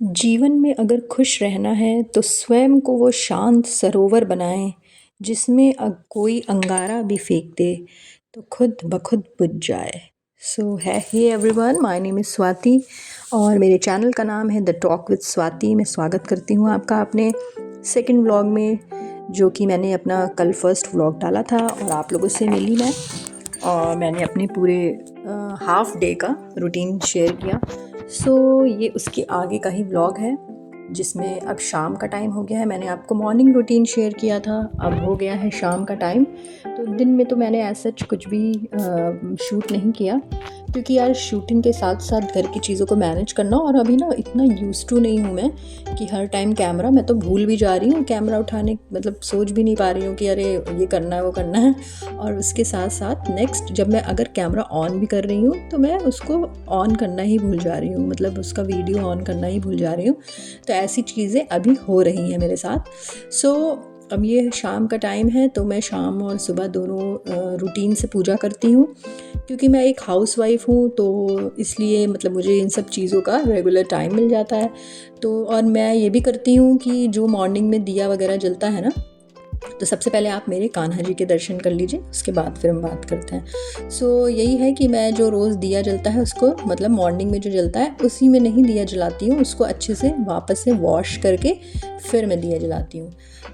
जीवन में अगर खुश रहना है तो स्वयं को वो शांत सरोवर बनाएं जिसमें कोई अंगारा भी फेंक दे तो खुद ब खुद बुझ जाए। So hi hey everyone, my name is Swati और मेरे चैनल का नाम है द टॉक विद स्वाति। मैं स्वागत करती हूँ आपका अपने सेकंड व्लॉग में, जो कि मैंने अपना कल फर्स्ट व्लॉग डाला था और आप लोगों से मिली मैं, और मैंने अपने पूरे हाफ डे का रूटीन शेयर किया। सो ये उसके आगे का ही व्लॉग है जिसमें अब शाम का टाइम हो गया है। मैंने आपको मॉर्निंग रूटीन शेयर किया था, अब हो गया है शाम का टाइम। तो दिन में तो मैंने ऐसा कुछ भी शूट नहीं किया, क्योंकि यार शूटिंग के साथ साथ घर की चीज़ों को मैनेज करना, और अभी ना इतना यूज्ड टू नहीं हूँ मैं कि हर टाइम कैमरा, मैं तो भूल भी जा रही हूँ कैमरा उठाने, मतलब सोच भी नहीं पा रही हूँ कि अरे ये करना है वो करना है। और उसके साथ साथ नेक्स्ट जब मैं अगर कैमरा ऑन भी कर रही हूँ तो मैं उसको ऑन करना ही भूल जा रही हूँ, मतलब उसका वीडियो ऑन करना ही भूल जा रही हूँ। तो ऐसी चीज़ें अभी हो रही हैं मेरे साथ। सो अब ये शाम का टाइम है तो मैं शाम और सुबह दोनों रूटीन से पूजा करती हूँ, क्योंकि मैं एक हाउसवाइफ हूँ, तो इसलिए मतलब मुझे इन सब चीज़ों का रेगुलर टाइम मिल जाता है। तो और मैं ये भी करती हूँ कि जो मॉर्निंग में दिया वगैरह जलता है ना, तो सबसे पहले आप मेरे कान्हा जी के दर्शन कर लीजिए, उसके बाद फिर हम बात करते हैं। सो यही है कि मैं जो रोज़ दिया जलता है उसको, मतलब मॉर्निंग में जो जलता है उसी में नहीं दिया जलाती हूँ, उसको अच्छे से वापस से वॉश करके फिर मैं दिया जलाती हूँ।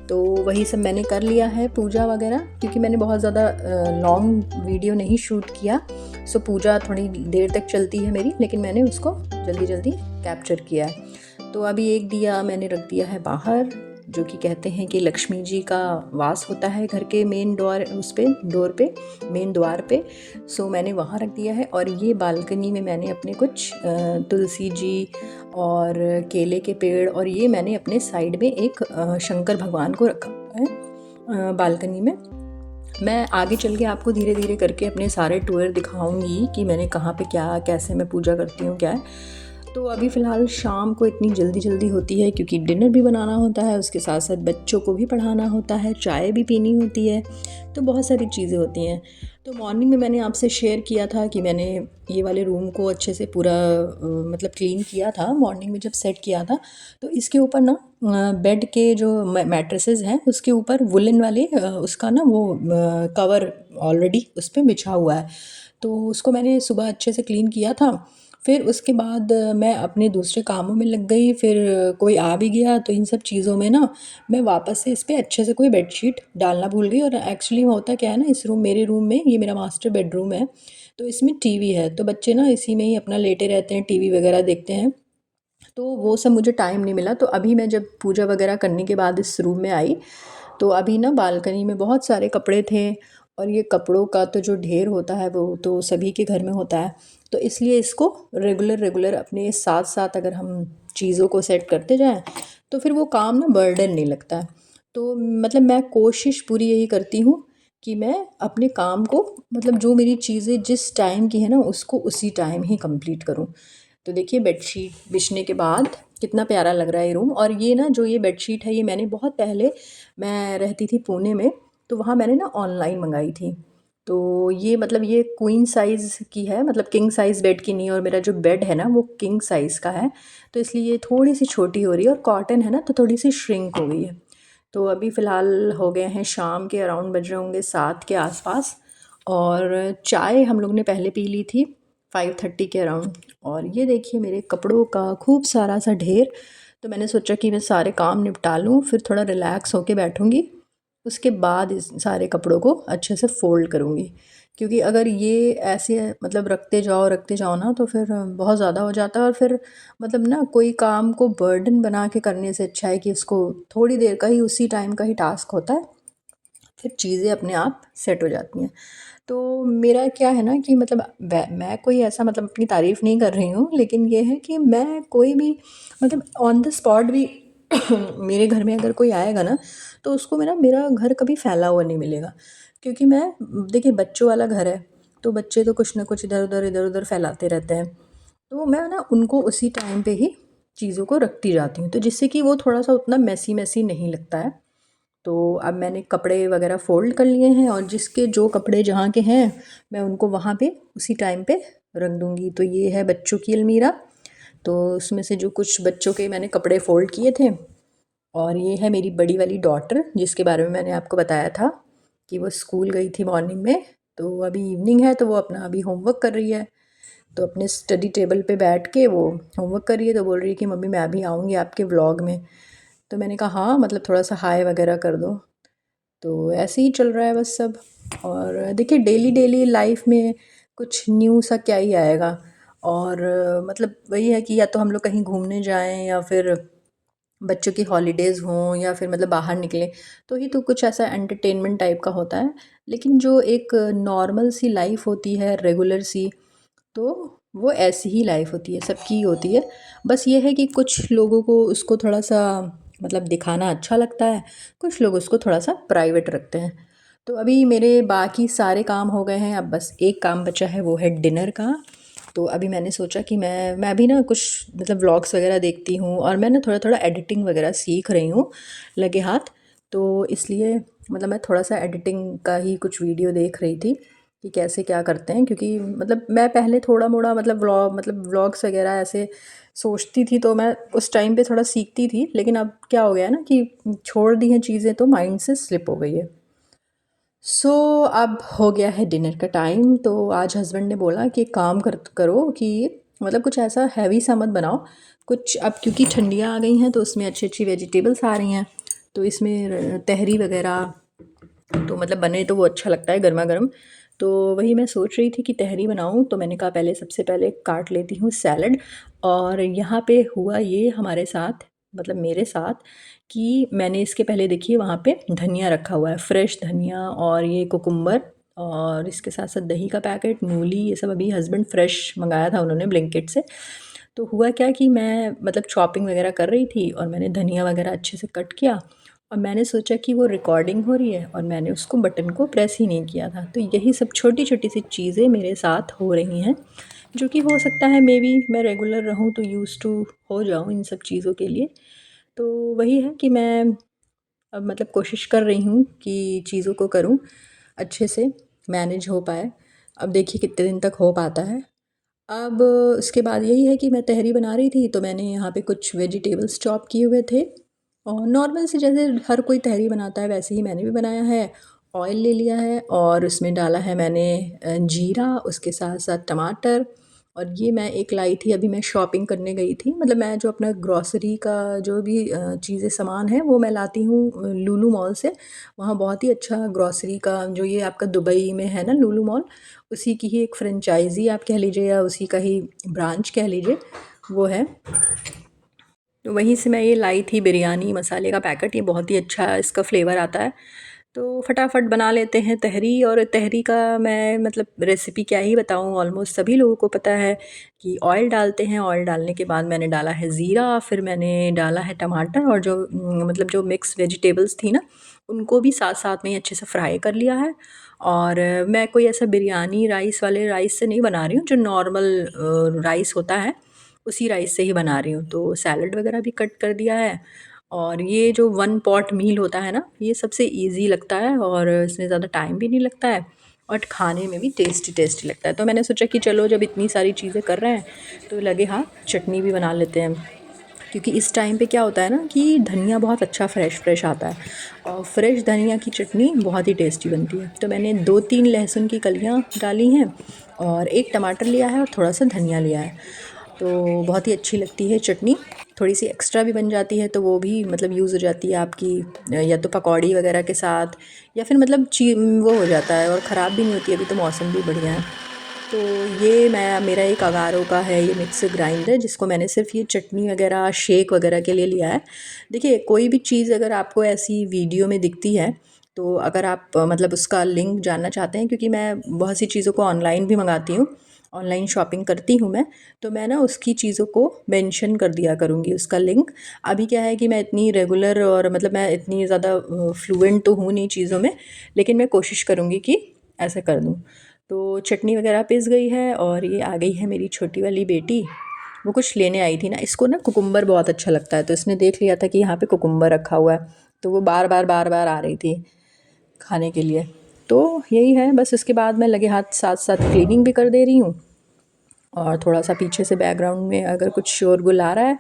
तो वही सब मैंने कर लिया है, पूजा वगैरह, क्योंकि मैंने बहुत ज़्यादा लॉन्ग वीडियो नहीं शूट किया। सो पूजा थोड़ी देर तक चलती है मेरी, लेकिन मैंने उसको जल्दी जल्दी कैप्चर किया है। तो अभी एक दिया मैंने रख दिया है बाहर, जो कि कहते हैं कि लक्ष्मी जी का वास होता है घर के मेन डोर, उस पे डोर पे, मेन द्वार पे। सो मैंने वहाँ रख दिया है। और ये बालकनी में मैंने अपने कुछ तुलसी जी और केले के पेड़, और ये मैंने अपने साइड में एक शंकर भगवान को रखा है बालकनी में। मैं आगे चल के आपको धीरे धीरे करके अपने सारे टूर दिखाऊंगी कि मैंने कहाँ पे क्या, कैसे मैं पूजा करती हूँ, क्या है। तो अभी फ़िलहाल शाम को इतनी जल्दी जल्दी होती है क्योंकि डिनर भी बनाना होता है, उसके साथ साथ बच्चों को भी पढ़ाना होता है, चाय भी पीनी होती है, तो बहुत सारी चीज़ें होती हैं। तो मॉर्निंग में मैंने आपसे शेयर किया था कि मैंने ये वाले रूम को अच्छे से पूरा मतलब क्लीन किया था मॉर्निंग में जब सेट किया था। तो इसके ऊपर ना बेड के जो मैट्रेसेस हैं उसके ऊपर वुलन वाले उसका ना वो कवर ऑलरेडी उस पर बिछा हुआ है। तो उसको मैंने सुबह अच्छे से क्लीन किया था। फिर उसके बाद मैं अपने दूसरे कामों में लग गई, फिर कोई आ भी गया तो इन सब चीज़ों में ना मैं वापस से इस पे अच्छे से कोई बेडशीट डालना भूल गई। और एक्चुअली होता क्या है ना, इस रूम, मेरे रूम में, ये मेरा मास्टर बेडरूम है, तो इसमें टीवी है, तो बच्चे ना इसी में ही अपना लेटे रहते हैं, टीवी वगैरह देखते हैं। तो वो सब मुझे टाइम नहीं मिला। तो अभी मैं जब पूजा वगैरह करने के बाद इस रूम में आई, तो अभी ना बालकनी में बहुत सारे कपड़े थे, और ये कपड़ों का तो जो ढेर होता है वो तो सभी के घर में होता है। तो इसलिए इसको रेगुलर रेगुलर अपने साथ साथ अगर हम चीज़ों को सेट करते जाएं तो फिर वो काम ना बर्डन नहीं लगता है। तो मतलब मैं कोशिश पूरी यही करती हूँ कि मैं अपने काम को, मतलब जो मेरी चीज़ें जिस टाइम की है ना उसको उसी टाइम ही कंप्लीट करूँ। तो देखिए बेडशीट बिछने के बाद कितना प्यारा लग रहा है ये रूम। और ये ना जो ये बेडशीट है ये मैंने बहुत पहले, मैं रहती थी पुणे में, तो वहाँ मैंने ना ऑनलाइन मंगाई थी। तो ये मतलब ये क्वीन साइज़ की है, मतलब किंग साइज़ बेड की नहीं है, और मेरा जो बेड है ना वो किंग साइज़ का है, तो इसलिए ये थोड़ी सी छोटी हो रही है, और कॉटन है ना तो थोड़ी सी श्रिंक हो गई है। तो अभी फ़िलहाल हो गए हैं शाम के अराउंड, बज रहे होंगे 7 के आसपास, और चाय हम लोग ने पहले पी ली थी 5:30 के अराउंड। और ये देखिए मेरे कपड़ों का खूब सारा सा ढेर। तो मैंने सोचा कि मैं सारे काम निपटा लूँ, फिर थोड़ा रिलैक्स होके बैठूँगी, उसके बाद इस सारे कपड़ों को अच्छे से फ़ोल्ड करूँगी। क्योंकि अगर ये ऐसे मतलब रखते जाओ ना तो फिर बहुत ज़्यादा हो जाता है, और फिर मतलब ना कोई काम को बर्डन बना के करने से अच्छा है कि उसको थोड़ी देर का ही, उसी टाइम का ही टास्क होता है, फिर चीज़ें अपने आप सेट हो जाती हैं। तो मेरा क्या है ना कि मतलब मैं कोई ऐसा मतलब अपनी तारीफ़ नहीं कर रही हूँ, लेकिन ये है कि मैं कोई भी मतलब ऑन द स्पॉट भी मेरे घर में अगर कोई आएगा ना तो उसको मेरा घर कभी फैला हुआ नहीं मिलेगा। क्योंकि मैं, देखिए बच्चों वाला घर है, तो बच्चे तो कुछ ना कुछ इधर उधर फैलाते रहते हैं। तो मैं ना उनको उसी टाइम पे ही चीज़ों को रखती जाती हूँ, तो जिससे कि वो थोड़ा सा उतना मैसी मैसी नहीं लगता है। तो अब मैंने कपड़े वगैरह फ़ोल्ड कर लिए हैं और जिसके जो कपड़े जहाँ के हैं मैं उनको वहाँ पे उसी टाइम पे रख दूँगी। तो ये है बच्चों की अलमीरा, तो उसमें से जो कुछ बच्चों के मैंने कपड़े फ़ोल्ड किए थे। और ये है मेरी बड़ी वाली डॉटर जिसके बारे में मैंने आपको बताया था कि वो स्कूल गई थी मॉर्निंग में, तो अभी इवनिंग है तो वो अपना अभी होमवर्क कर रही है। तो अपने स्टडी टेबल पे बैठ के वो होमवर्क कर रही है, तो बोल रही है कि मम्मी मैं अभी आऊँगी आपके व्लॉग में। तो मैंने कहा हाँ मतलब थोड़ा सा हाय वगैरह कर दो। तो ऐसे ही चल रहा है बस सब। और देखिए डेली डेली लाइफ में कुछ न्यू सा क्या ही आएगा। और मतलब वही है कि या तो हम लोग कहीं घूमने जाएं या फिर बच्चों की हॉलीडेज़ हों या फिर मतलब बाहर निकलें तो ही तो कुछ ऐसा एंटरटेनमेंट टाइप का होता है। लेकिन जो एक नॉर्मल सी लाइफ होती है रेगुलर सी, तो वो ऐसी ही लाइफ होती है, सबकी ही होती है। बस ये है कि कुछ लोगों को उसको थोड़ा सा मतलब दिखाना अच्छा लगता है, कुछ लोग उसको थोड़ा सा प्राइवेट रखते हैं। तो अभी मेरे बाकी सारे काम हो गए हैं, अब बस एक काम बचा है वो है डिनर का। तो अभी मैंने सोचा कि मैं भी ना कुछ मतलब व्लॉग्स वगैरह देखती हूँ और मैं ना थोड़ा थोड़ा एडिटिंग वगैरह सीख रही हूँ लगे हाथ। तो इसलिए मतलब मैं थोड़ा सा एडिटिंग का ही कुछ वीडियो देख रही थी कि कैसे क्या करते हैं, क्योंकि मतलब मैं पहले थोड़ा मोड़ा मतलब व्लॉग्स वगैरह ऐसे सोचती थी, तो मैं उस टाइम पे थोड़ा सीखती थी। लेकिन अब क्या हो गया है ना कि छोड़ दी हैं चीज़ें तो माइंड से स्लिप हो गई है। सो अब हो गया है डिनर का टाइम, तो आज हस्बैंड ने बोला कि एक काम करो कि मतलब कुछ ऐसा हैवी सा मत बनाओ कुछ, अब क्योंकि ठंडियाँ आ गई हैं तो उसमें अच्छी अच्छी वेजिटेबल्स आ रही हैं, तो इसमें तहरी वगैरह तो मतलब बने तो वो अच्छा लगता है गर्मा गर्म। तो वही मैं सोच रही थी कि तहरी बनाऊं, तो मैंने कहा पहले सबसे पहले काट लेती हूँ सैलड। और यहाँ पे हुआ ये हमारे साथ मतलब मेरे साथ कि मैंने इसके पहले देखिए वहाँ पे धनिया रखा हुआ है, फ्रेश धनिया और ये कुकुम्बर और इसके साथ साथ दही का पैकेट, मूली, ये सब अभी हस्बैंड फ्रेश मंगाया था उन्होंने ब्लिंकिट से। तो हुआ क्या कि मैं मतलब चॉपिंग वगैरह कर रही थी और मैंने धनिया वगैरह अच्छे से कट किया और मैंने सोचा कि वो रिकॉर्डिंग हो रही है और मैंने उसको बटन को प्रेस ही नहीं किया था। तो यही सब छोटी छोटी सी चीज़ें मेरे साथ हो रही हैं, जो कि हो सकता है मे बी मैं रेगुलर रहूँ तो यूज़ टू हो जाऊँ इन सब चीज़ों के लिए। तो वही है कि मैं अब मतलब कोशिश कर रही हूँ कि चीज़ों को करूँ अच्छे से, मैनेज हो पाए। अब देखिए कितने दिन तक हो पाता है। अब उसके बाद यही है कि मैं तहरी बना रही थी तो मैंने यहाँ पे कुछ वेजिटेबल्स चॉप किए हुए थे और नॉर्मल से जैसे हर कोई तहरी बनाता है वैसे ही मैंने भी बनाया है। ऑयल ले लिया है और उसमें डाला है मैंने जीरा, उसके साथ साथ टमाटर। और ये मैं एक लाई थी, अभी मैं शॉपिंग करने गई थी, मतलब मैं जो अपना ग्रॉसरी का जो भी चीज़ें सामान है वो मैं लाती हूँ लुलु मॉल से। वहाँ बहुत ही अच्छा ग्रॉसरी का जो ये आपका दुबई में है ना लुलु मॉल, उसी की ही एक फ्रेंचाइज़ी आप कह लीजिए या उसी का ही ब्रांच कह लीजिए वो है। तो वहीं से मैं ये लाई थी बिरयानी मसाले का पैकेट, ये बहुत ही अच्छा इसका फ्लेवर आता है। तो फटाफट बना लेते हैं तहरी। और तहरी का मैं मतलब रेसिपी क्या ही बताऊँ, ऑलमोस्ट सभी लोगों को पता है कि ऑयल डालते हैं, ऑयल डालने के बाद मैंने डाला है ज़ीरा, फिर मैंने डाला है टमाटर और जो मतलब जो मिक्स वेजिटेबल्स थी ना उनको भी साथ साथ में ही अच्छे से फ्राई कर लिया है। और मैं कोई ऐसा बिरयानी राइस वाले राइस से नहीं बना रही हूँ, जो नॉर्मल राइस होता है उसी राइस से ही बना रही हूँ। तो सैलड वगैरह भी कट कर दिया है और ये जो वन पॉट मील होता है ना ये सबसे ईज़ी लगता है और इसमें ज़्यादा टाइम भी नहीं लगता है और खाने में भी टेस्टी टेस्टी लगता है। तो मैंने सोचा कि चलो जब इतनी सारी चीज़ें कर रहे हैं तो लगे हाँ चटनी भी बना लेते हैं, क्योंकि इस टाइम पे क्या होता है ना कि धनिया बहुत अच्छा फ्रेश फ्रेश आता है और फ्रेश धनिया की चटनी बहुत ही टेस्टी बनती है। तो मैंने 2-3 लहसुन की कलियाँ डाली हैं और एक टमाटर लिया है और थोड़ा सा धनिया लिया है। तो बहुत ही अच्छी लगती है चटनी, थोड़ी सी एक्स्ट्रा भी बन जाती है तो वो भी मतलब यूज़ हो जाती है आपकी या तो पकौड़ी वगैरह के साथ या फिर मतलब वो हो जाता है और ख़राब भी नहीं होती। अभी तो मौसम भी बढ़िया है। तो ये मैं मेरा एक अगारो का है ये मिक्सर ग्राइंडर, जिसको मैंने सिर्फ ये चटनी वगैरह शेक वगैरह के लिए लिया है। देखिए कोई भी चीज़ अगर आपको ऐसी वीडियो में दिखती है तो अगर आप मतलब उसका लिंक जानना चाहते हैं, क्योंकि मैं बहुत सी चीज़ों को ऑनलाइन भी मंगाती हूँ, ऑनलाइन शॉपिंग करती हूँ मैं, तो मैं ना उसकी चीज़ों को मेंशन कर दिया करूँगी उसका लिंक। अभी क्या है कि मैं इतनी रेगुलर और मतलब मैं इतनी ज़्यादा फ्लुएंट तो हूँ नहीं चीज़ों में, लेकिन मैं कोशिश करूँगी कि ऐसा कर दूँ। तो चटनी वगैरह पिस गई है और ये आ गई है मेरी छोटी वाली बेटी, वो कुछ लेने आई थी ना, इसको ना कुकुम्बर बहुत अच्छा लगता है तो इसने देख लिया था कि यहाँ पे कुकुम्बर रखा हुआ है तो वो बार बार आ रही थी खाने के लिए। तो यही है बस। इसके बाद मैं लगे हाथ साथ साथ क्लीनिंग भी कर दे रही हूँ, और थोड़ा सा पीछे से बैकग्राउंड में अगर कुछ शोरगुल आ रहा है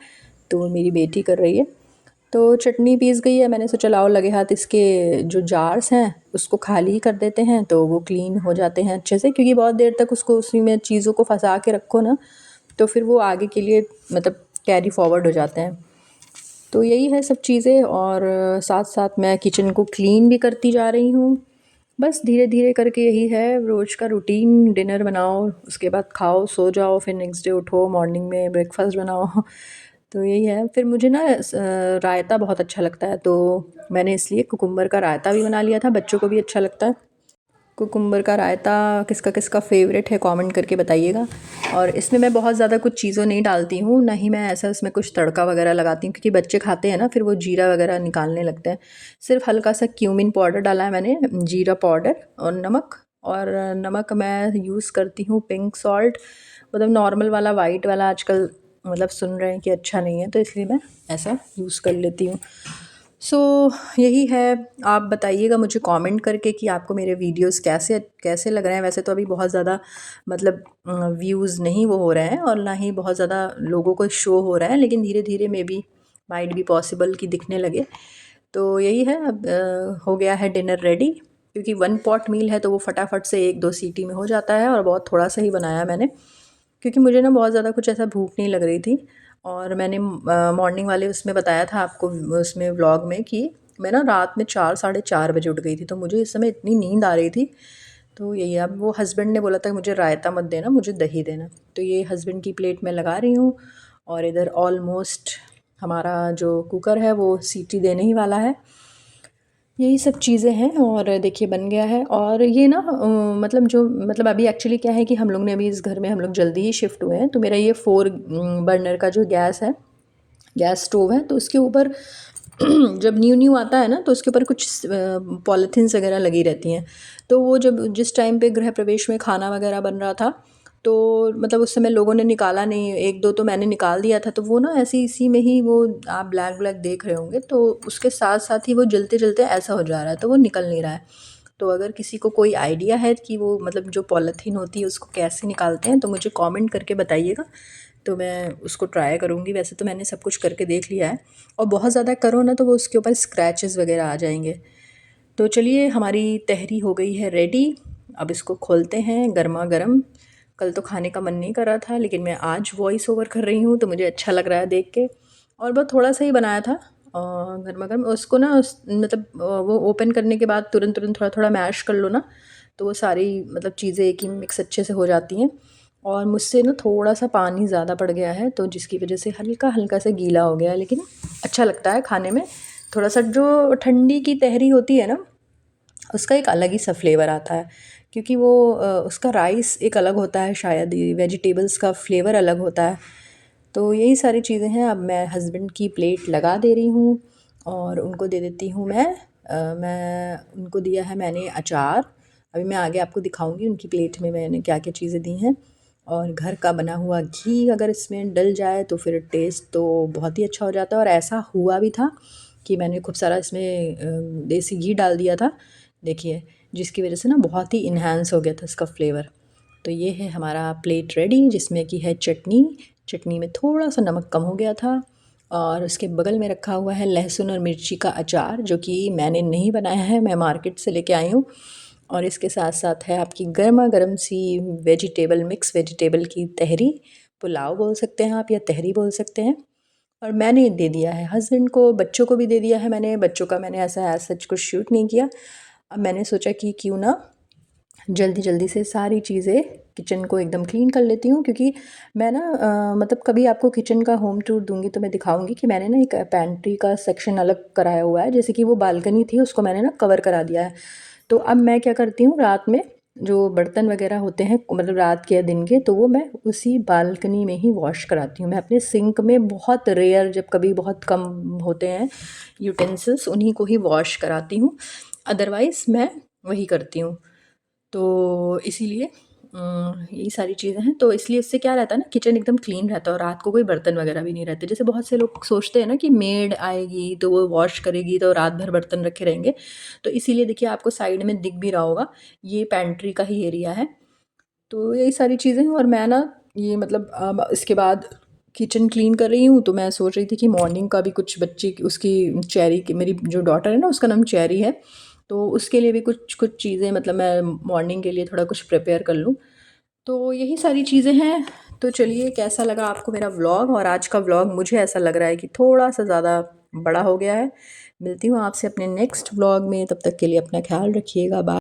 तो मेरी बेटी कर रही है। तो चटनी पीस गई है, मैंने सोचा लाओ लगे हाथ इसके जो जार्स हैं उसको खाली कर देते हैं, तो वो क्लीन हो जाते हैं अच्छे से, क्योंकि बहुत देर तक उसको उसी में चीज़ों को फंसा के रखो ना तो फिर वो आगे के लिए मतलब कैरी फॉरवर्ड हो जाते हैं। तो यही है सब चीज़ें, और साथ साथ मैं किचन को क्लीन भी करती जा रही हूँ। बस धीरे धीरे करके यही है रोज़ का रूटीन। डिनर बनाओ, उसके बाद खाओ, सो जाओ, फिर नेक्स्ट डे उठो, मॉर्निंग में ब्रेकफास्ट बनाओ। तो यही है। फिर मुझे ना रायता बहुत अच्छा लगता है, तो मैंने इसलिए कुकुम्बर का रायता भी बना लिया था, बच्चों को भी अच्छा लगता है। कुकुम्बर का रायता किसका किसका फेवरेट है कमेंट करके बताइएगा। और इसमें मैं बहुत ज़्यादा कुछ चीज़ों नहीं डालती हूँ, ना ही मैं ऐसा इसमें कुछ तड़का वगैरह लगाती हूँ, क्योंकि बच्चे खाते हैं ना फिर वो जीरा वगैरह निकालने लगते हैं। सिर्फ हल्का सा क्यूमिन पाउडर डाला है मैंने, जीरा पाउडर और नमक। और नमक मैं यूज़ करती हूँ पिंक सॉल्ट, मतलब नॉर्मल वाला, वाइट वाला आजकल मतलब सुन रहे हैं कि अच्छा नहीं है, तो इसलिए मैं ऐसा यूज़ कर लेती हूँ। सो यही है। आप बताइएगा मुझे कमेंट करके कि आपको मेरे वीडियोस कैसे कैसे लग रहे हैं। वैसे तो अभी बहुत ज़्यादा मतलब व्यूज़ नहीं वो हो रहे हैं, और ना ही बहुत ज़्यादा लोगों को शो हो रहा है, लेकिन धीरे धीरे may be might be possible कि दिखने लगे। तो यही है। अब हो गया है डिनर रेडी, क्योंकि वन पॉट मील है तो वो फटाफट से 1-2 सीटी में हो जाता है, और बहुत थोड़ा सा ही बनाया मैंने, क्योंकि मुझे ना बहुत ज़्यादा कुछ ऐसा भूख नहीं लग रही थी। और मैंने मॉर्निंग वाले उसमें बताया था आपको, उसमें व्लॉग में, कि मैं ना रात में 4 साढ़े 4 बजे उठ गई थी, तो मुझे इस समय इतनी नींद आ रही थी। तो यही, अब वो हस्बैंड ने बोला था मुझे रायता मत देना, मुझे दही देना, तो ये हस्बैंड की प्लेट में लगा रही हूँ। और इधर ऑलमोस्ट हमारा जो कुकर है वो सीटी देने ही वाला है। यही सब चीज़ें हैं, और देखिए बन गया है। और ये ना मतलब जो मतलब अभी एक्चुअली क्या है कि हम लोग ने अभी इस घर में हम लोग जल्दी ही शिफ्ट हुए हैं, तो मेरा ये 4 बर्नर का जो गैस है, गैस स्टोव है, तो उसके ऊपर जब न्यू न्यू आता है ना तो उसके ऊपर कुछ पॉलीथीन्स वगैरह लगी रहती हैं। तो वो जब जिस टाइम पे गृह प्रवेश में खाना वगैरह बन रहा था, तो मतलब उस समय लोगों ने निकाला नहीं, 1-2 तो मैंने निकाल दिया था, तो वो ना ऐसे इसी में ही वो आप ब्लैक ब्लैक देख रहे होंगे, तो उसके साथ साथ ही वो जलते जलते ऐसा हो जा रहा है, तो वो निकल नहीं रहा है। तो अगर किसी को कोई आइडिया है कि वो मतलब जो पॉलीथीन होती है उसको कैसे निकालते हैं, तो मुझे कमेंट करके बताइएगा, तो मैं उसको ट्राई करूँगी। वैसे तो मैंने सब कुछ करके देख लिया है, और बहुत ज़्यादा करो ना तो वो उसके ऊपर स्क्रैचेस वगैरह आ जाएंगे। तो चलिए, हमारी तहरी हो गई है रेडी। अब इसको खोलते हैं गरमा गरम। कल तो खाने का मन नहीं कर रहा था, लेकिन मैं आज वॉइस ओवर कर रही हूँ तो मुझे अच्छा लग रहा है देख के। और बहुत थोड़ा सा ही बनाया था गरमा गरम। उसको ना मतलब वो ओपन करने के बाद तुरंत तुरंत थोड़ा थोड़ा मैश कर लो ना, तो वो सारी मतलब चीज़ें एक ही मिक्स अच्छे से हो जाती हैं। और मुझसे ना थोड़ा सा पानी ज़्यादा पड़ गया है, तो जिसकी वजह से हल्का हल्का सा गीला हो गया है, लेकिन अच्छा लगता है खाने में। थोड़ा सा जो ठंडी की तहरी होती है ना, उसका एक अलग ही सा फ्लेवर आता है, क्योंकि वो उसका राइस एक अलग होता है, शायद ये वेजिटेबल्स का फ्लेवर अलग होता है। तो यही सारी चीज़ें हैं। अब मैं हस्बैंड की प्लेट लगा दे रही हूँ, और उनको दे देती हूँ मैं उनको दिया है मैंने अचार। अभी मैं आगे आपको दिखाऊंगी उनकी प्लेट में मैंने क्या क्या चीज़ें दी हैं। और घर का बना हुआ घी अगर इसमें डल जाए तो फिर टेस्ट तो बहुत ही अच्छा हो जाता है। और ऐसा हुआ भी था कि मैंने खूब सारा इसमें देसी घी डाल दिया था, देखिए, जिसकी वजह से ना बहुत ही इन्हांस हो गया था इसका फ्लेवर। तो ये है हमारा प्लेट रेडी, जिसमें कि है चटनी। चटनी में थोड़ा सा नमक कम हो गया था। और उसके बगल में रखा हुआ है लहसुन और मिर्ची का अचार, जो कि मैंने नहीं बनाया है, मैं मार्केट से लेके आई हूँ। और इसके साथ साथ है आपकी गर्मा गर्म सी वेजिटेबल, मिक्स वेजिटेबल की तहरी। पुलाव बोल सकते हैं आप, या तहरी बोल सकते हैं। और मैंने दे दिया है हस्बैंड को, बच्चों को भी दे दिया है मैंने। बच्चों का मैंने ऐसा एज सच कुछ शूट नहीं किया। अब मैंने सोचा कि क्यों ना जल्दी जल्दी से सारी चीज़ें किचन को एकदम क्लीन कर लेती हूँ, क्योंकि मैं ना मतलब कभी आपको किचन का होम टूर दूंगी तो मैं दिखाऊंगी कि मैंने ना एक पैंट्री का सेक्शन अलग कराया हुआ है। जैसे कि वो बालकनी थी, उसको मैंने ना कवर करा दिया है। तो अब मैं क्या करती हूँ, रात में जो बर्तन वगैरह होते हैं, मतलब रात के या दिन के, तो वो मैं उसी बालकनी में ही वॉश कराती हूँ। मैं अपने सिंक में बहुत रेयर, जब कभी बहुत कम होते हैं यूटेंसिल्स, उन्हीं को ही वॉश कराती हूँ, अदरवाइज़ मैं वही करती हूँ। तो इसीलिए यही सारी चीज़ें हैं, तो इसलिए इससे क्या रहता है ना, किचन एकदम क्लीन रहता है और रात को कोई बर्तन वगैरह भी नहीं रहते। जैसे बहुत से लोग सोचते हैं ना कि मेड आएगी तो वो वॉश करेगी तो रात भर बर्तन रखे रहेंगे, तो इसीलिए देखिए आपको साइड में दिख भी रहा होगा, ये पैंट्री का ही एरिया है। तो यही सारी चीज़ें हैं और मैं ना ये मतलब अब इसके बाद किचन क्लीन कर रही हूँ, तो मैं सोच रही थी कि मॉर्निंग का भी कुछ बच्ची उसकी चेरी की, मेरी जो डॉटर है ना उसका नाम चेरी है, तो उसके लिए भी कुछ कुछ चीज़ें मतलब मैं मॉर्निंग के लिए थोड़ा कुछ प्रिपेयर कर लूँ। तो यही सारी चीज़ें हैं। तो चलिए, कैसा लगा आपको मेरा व्लॉग? और आज का व्लॉग मुझे ऐसा लग रहा है कि थोड़ा सा ज़्यादा बड़ा हो गया है। मिलती हूँ आपसे अपने नेक्स्ट व्लॉग में, तब तक के लिए अपना ख्याल रखिएगा। बाय।